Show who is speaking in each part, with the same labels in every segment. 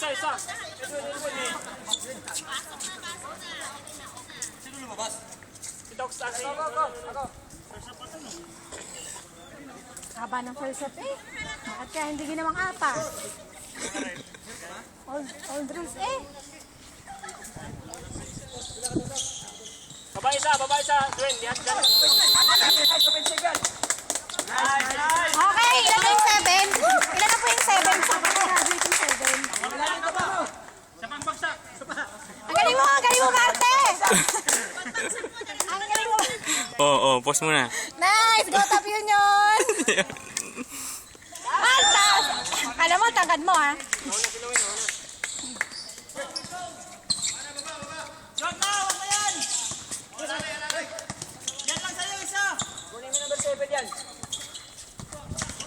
Speaker 1: isa. Sino lumabas? Si Doc Stasi.
Speaker 2: Haba ng first set eh. Bakit kaya hindi ginawang apa? All rules eh.
Speaker 1: Baba isa. Dwayne, yan.
Speaker 2: Okay, ilan na yung 7? Ilan na po yung 7? Sa graduate yung 7. Ang galing mo, Marte! Ang galing mo.
Speaker 3: Oo, pause muna.
Speaker 2: Nice! Go top yun yun! Altas! Alam mo, tangkad mo ha.
Speaker 1: John, wag mo yan! Yan lang sa'yo, isa! Kunin mo number 7 yan.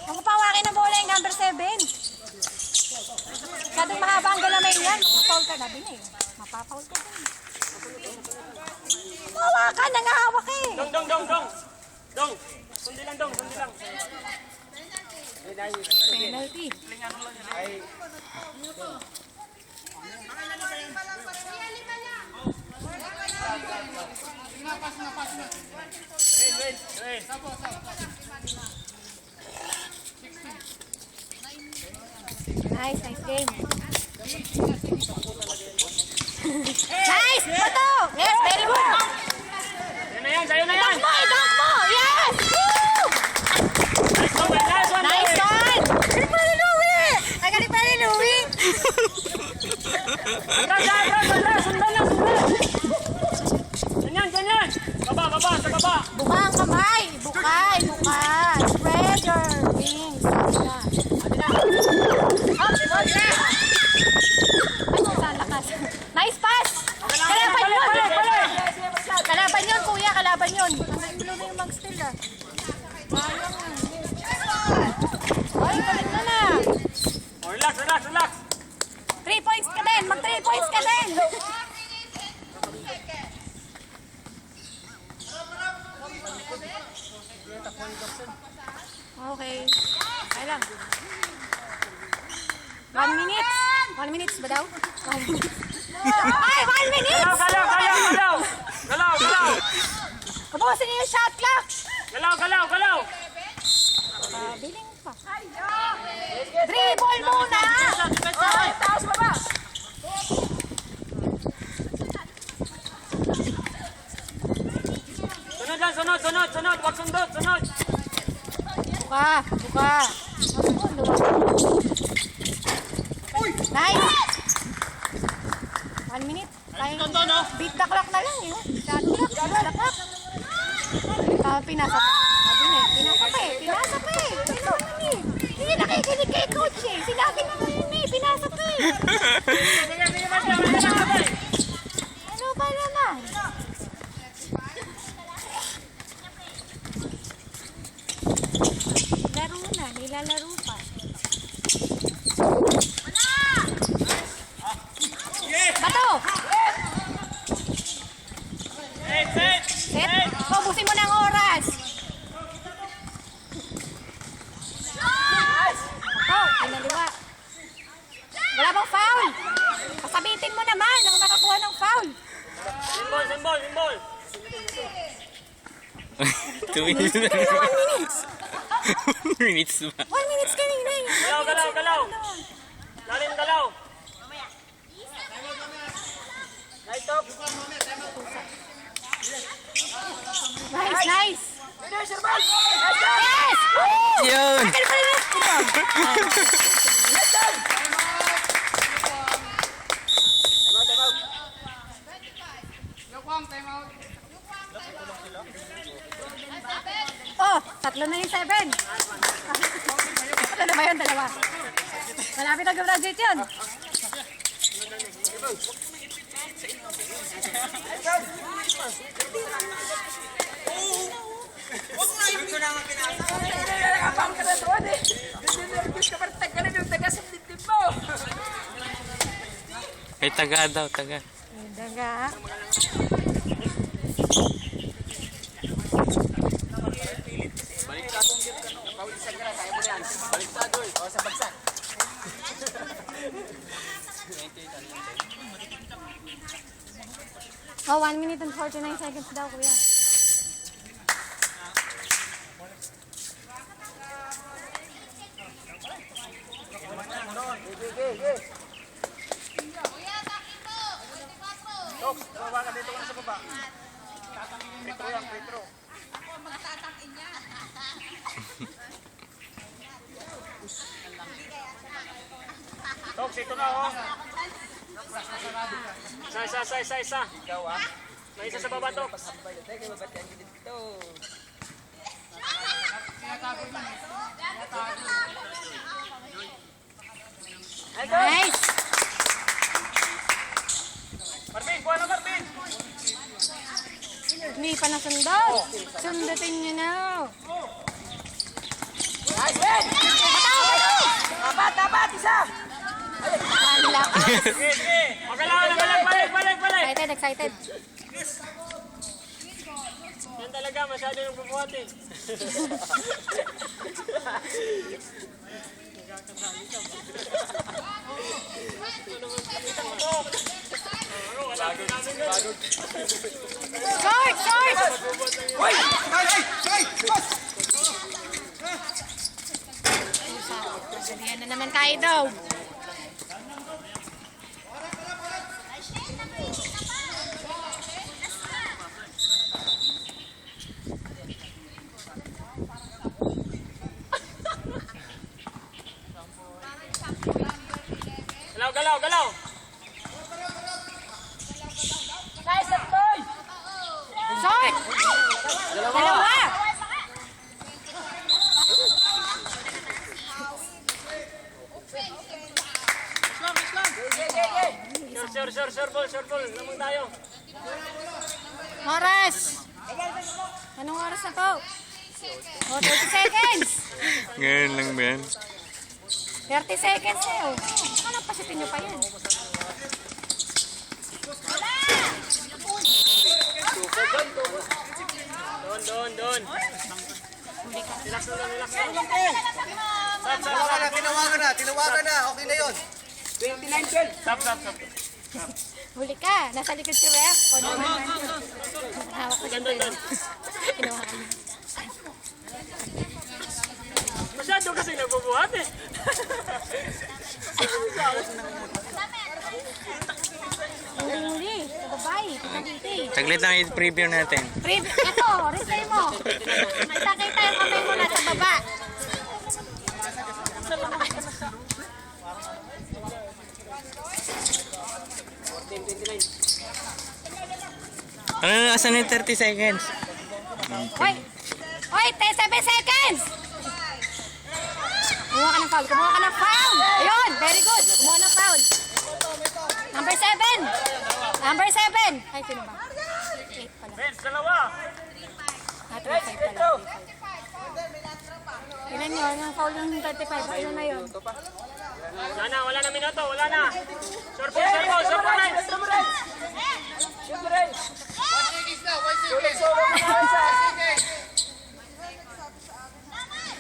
Speaker 2: Ang pawakin ng bola yung number 7. Kadong mahaba ang galamay yan. Foul ka na din eh. Mapapaul ka din. Mawakan, nangahawak eh.
Speaker 1: Dong! Sundi lang, Dong.
Speaker 2: Penalty.
Speaker 1: Wait.
Speaker 2: Nice game. Nice! Bato! Yes, very good!
Speaker 1: Sa'yo na yan!
Speaker 2: Dunk mo! Yes! Woo! Nice one! Galing pa rin Louie! Galing pa rin Louie!
Speaker 1: Atras! Sundan! Ganyan! Baba, sa baba!
Speaker 2: Buka ang kamay! Buka! Spread your wings! Nice pass! Kalaban yun, kuya! Kalaban yun! Ang ulo na yung mag-steal ah. Sayang ah. Ay, balik na!
Speaker 1: Relax!
Speaker 2: 3 points ka din! Mag 3 points ka din! Okay. Ay lang. 1 minute. 1 minute ba daw? 1 minute. Ay, 1 minute!
Speaker 1: Galaw!
Speaker 2: Kabusin niyo yung shot clock!
Speaker 1: Galaw!
Speaker 2: Biling pa. Dribble muna! Oh, taas baba!
Speaker 1: Sunod! Wag sundot!
Speaker 2: Buka! Nice! 1 minute. Beat the clock na lang eh. Shot clock. Pinasa pa. Sabi na eh. Pinasa pa eh. Hindi nakikinig kay coach eh. Sinabi naman yun eh. Pinasa pa eh. Ano ba naman? Laro na. Nilalaro pa. Bato! Set! Pubusin mo ng oras! Oh, pinaliwa. Wala bang foul? Pasabitin mo naman ang nakakuha ng foul.
Speaker 1: Symbol!
Speaker 3: 2 minutes na.
Speaker 2: 1 minutes.
Speaker 3: 1 minutes ba?
Speaker 2: 1 minutes kanina eh.
Speaker 1: Galaw! Lalim galaw! Light up!
Speaker 2: Nice! Yes!
Speaker 3: Yun!
Speaker 2: Tagal pa rin. Oh, 3 na yung 7. Ano na ba yun? 2. Malapit na graduate yun.
Speaker 3: Ay, taga daw.
Speaker 2: Daga.
Speaker 1: Baliktad, oy. O, sa bagsak.
Speaker 2: Oh, 1 minute and 49 seconds daw, kuya.
Speaker 1: Tok, baba ka dito ka sa baba. Petro yan, Petro. Tok, dito na oh. Isa. Ikaw ah. May isa sa baba, Tok.
Speaker 2: Nice!
Speaker 1: Marvin, kuha na Marvin.
Speaker 2: Hindi pa nasundot. Sundutin niyo na.
Speaker 4: Nice, Ben! Tapat, isa!
Speaker 2: Ang lakas.
Speaker 1: Sige. Okay lang, balik.
Speaker 2: Excited.
Speaker 1: Yan talaga, masyado yung bubuhat eh.
Speaker 2: Short!
Speaker 4: Hoy! Hey! Boss!
Speaker 2: Sabihan na naman tayo daw.
Speaker 1: Galaw.
Speaker 4: Nice, boy!
Speaker 2: Short! Dalawa!
Speaker 1: Sure ball. Lamang tayo.
Speaker 2: Oras! Anong oras na to? Oh, 30 seconds!
Speaker 3: Ganun lang ba yan?
Speaker 2: 30 seconds na yun. Ano pasitin nyo pa yan?
Speaker 1: Doon. Relax lang.
Speaker 4: Tinawagan na. Okay na yun. 29-12.
Speaker 1: Stop.
Speaker 2: Huli ka. Nasa likod si Ref. O naman. Hawak ko siya.
Speaker 1: Doon.
Speaker 2: Hinawakan niya.
Speaker 1: Masyado kasi nagbubuhat eh.
Speaker 2: Huli. Sa babae. Nakiti.
Speaker 3: Saglit lang i-preview natin.
Speaker 2: Ito. Replay mo. Kita yung kamay mo nasa baba.
Speaker 3: Ano na, asan yung 30 seconds?
Speaker 2: Hoy! 7 seconds! Kumuha ka ng foul! Ayun! Very good! Kumuha ng foul! Number 7! Ay, sino ba? 8 pala.
Speaker 1: Vince, dalawa.
Speaker 2: Ah, 35 pala. Ilan yun? Ang foul ng 35. Ano na yun?
Speaker 1: Wala na minuto, wala na. Sure ball.
Speaker 2: Nice!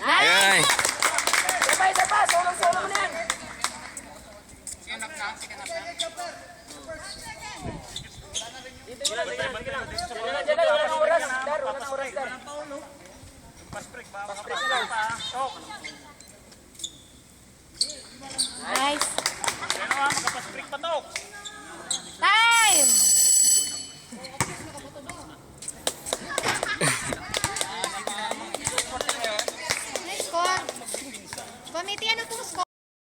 Speaker 3: Ayan!